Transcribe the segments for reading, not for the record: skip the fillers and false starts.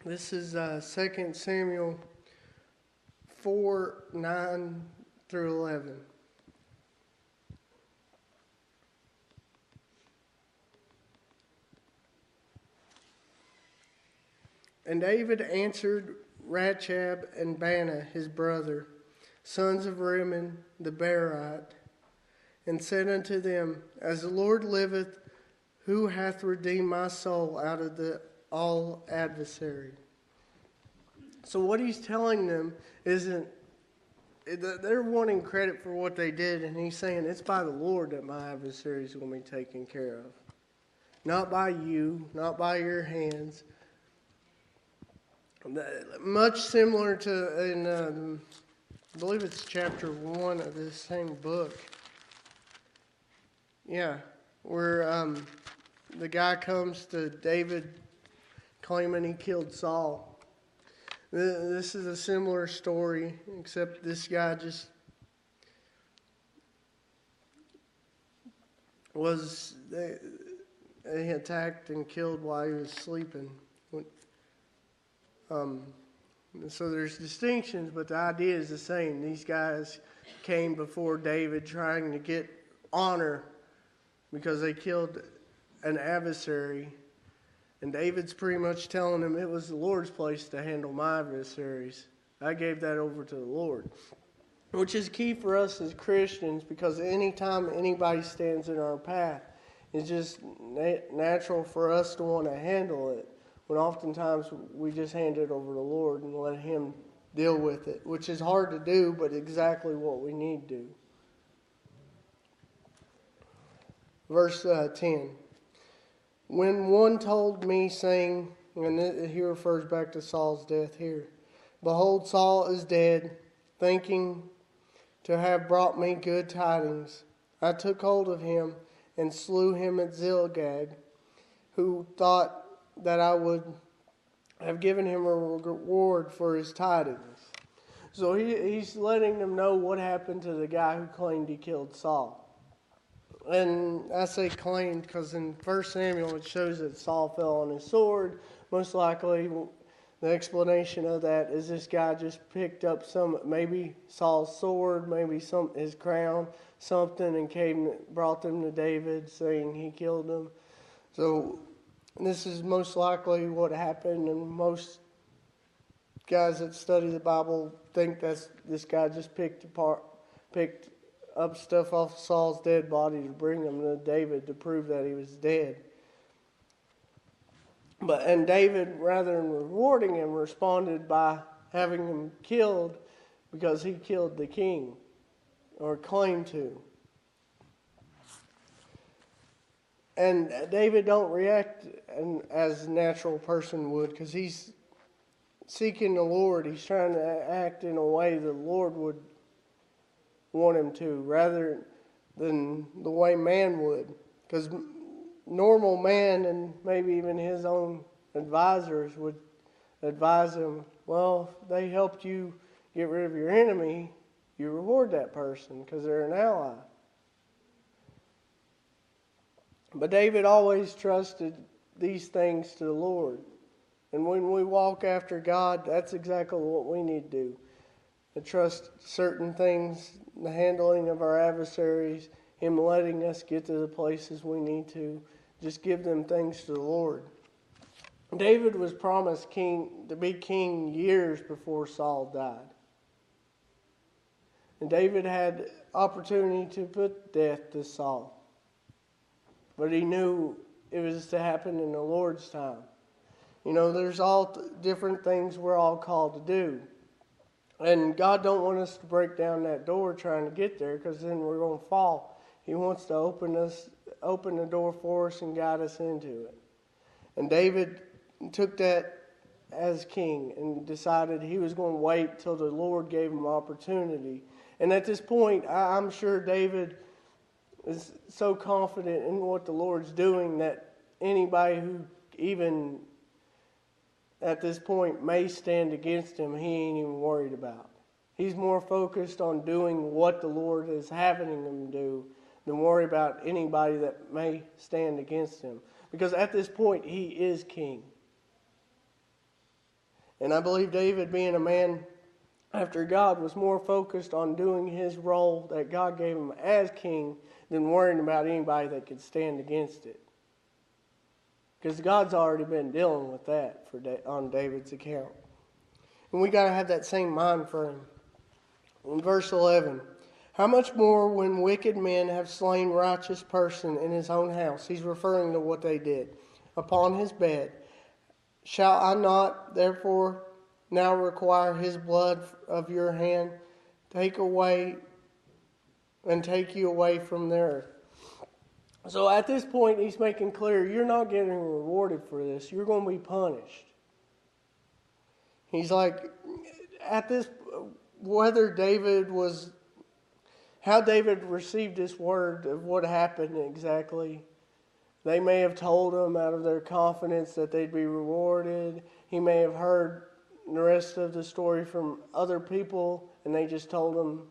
This is 2 Samuel 4, 9 through 11. And David answered Rachab and Baanah his brother, sons of Rimmon the Beerite, and said unto them, As the Lord liveth, who hath redeemed my soul out of all adversary. So what he's telling them isn't, they're wanting credit for what they did, and he's saying it's by the Lord that my adversaries will be taken care of. Not by you, not by your hands. Much similar to in, I believe it's chapter 1 of this same book. Yeah, where the guy comes to David claiming he killed Saul. This is a similar story, except this guy just was he attacked and killed while he was sleeping. So there's distinctions, but the idea is the same. These guys came before David trying to get honor because they killed an adversary. And David's pretty much telling them it was the Lord's place to handle my adversaries. I gave that over to the Lord. Which is key for us as Christians, because anytime anybody stands in our path, it's just natural for us to want to handle it. When oftentimes we just hand it over to the Lord and let Him deal with it. Which is hard to do, but exactly what we need to do. Verse 10. When one told me, saying, and he refers back to Saul's death here, Behold, Saul is dead, thinking to have brought me good tidings. I took hold of him and slew him at Zilgad, who thought that I would have given him a reward for his tidings. So he's letting them know what happened to the guy who claimed he killed Saul. And I say claimed because in 1 Samuel it shows that Saul fell on his sword. Most likely the explanation of that is this guy just picked up maybe Saul's sword, maybe his crown, something, and brought them to David saying he killed him. So this is most likely what happened, and most guys that study the Bible think that this guy just picked up stuff off Saul's dead body to bring him to David to prove that he was dead. And David, rather than rewarding him, responded by having him killed because he killed the king, or claimed to. And David don't react as a natural person would, because he's seeking the Lord. He's trying to act in a way the Lord would want him to, rather than the way man would. Because normal man, and maybe even his own advisors, would advise him, well, if they helped you get rid of your enemy, you reward that person because they're an ally. But David always trusted these things to the Lord. And when we walk after God, that's exactly what we need to do. To trust certain things, the handling of our adversaries, Him letting us get to the places we need to. Just give them things to the Lord. David was promised to be king years before Saul died. And David had opportunity to put death to Saul. But he knew it was to happen in the Lord's time. You know, there's all different things we're all called to do. And God don't want us to break down that door trying to get there, because then we're going to fall. He wants to open the door for us and guide us into it. And David took that as king and decided he was going to wait till the Lord gave him opportunity. And at this point, I'm sure David is so confident in what the Lord's doing that anybody who even at this point may stand against him, he ain't even worried about. He's more focused on doing what the Lord is having him do than worry about anybody that may stand against him. Because at this point, he is king. And I believe David, being a man after God, was more focused on doing his role that God gave him as king than worrying about anybody that could stand against it. Because God's already been dealing with that on David's account. And we got to have that same mind frame. In verse 11, how much more when wicked men have slain righteous person in his own house? He's referring to what they did. Upon his bed. Shall I not therefore now require his blood of your hand? Take away and take you away from the earth. So at this point, he's making clear, you're not getting rewarded for this. You're going to be punished. He's like, at this, how David received this word of what happened exactly. They may have told him out of their confidence that they'd be rewarded. He may have heard the rest of the story from other people, and they just told him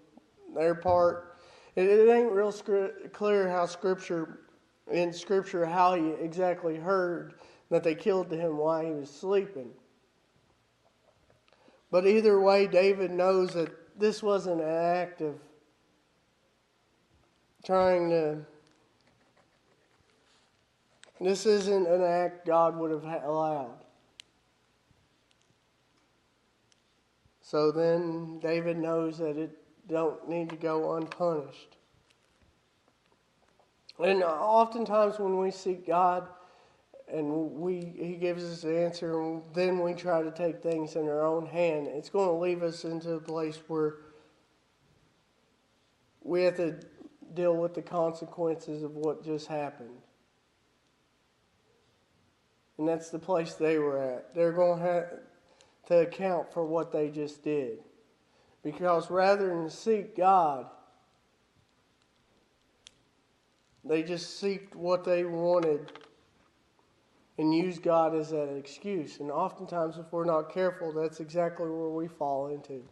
their part. It ain't real clear how in Scripture how he exactly heard that they killed him while he was sleeping. But either way, David knows that this wasn't an act of this isn't an act God would have allowed. So then David knows that it don't need to go unpunished. And oftentimes when we seek God and He gives us the answer, and then we try to take things in our own hand, it's going to leave us into a place where we have to deal with the consequences of what just happened. And that's the place they were at. They're going to have to account for what they just did. Because rather than seek God, they just seeked what they wanted and used God as an excuse. And oftentimes, if we're not careful, that's exactly where we fall into.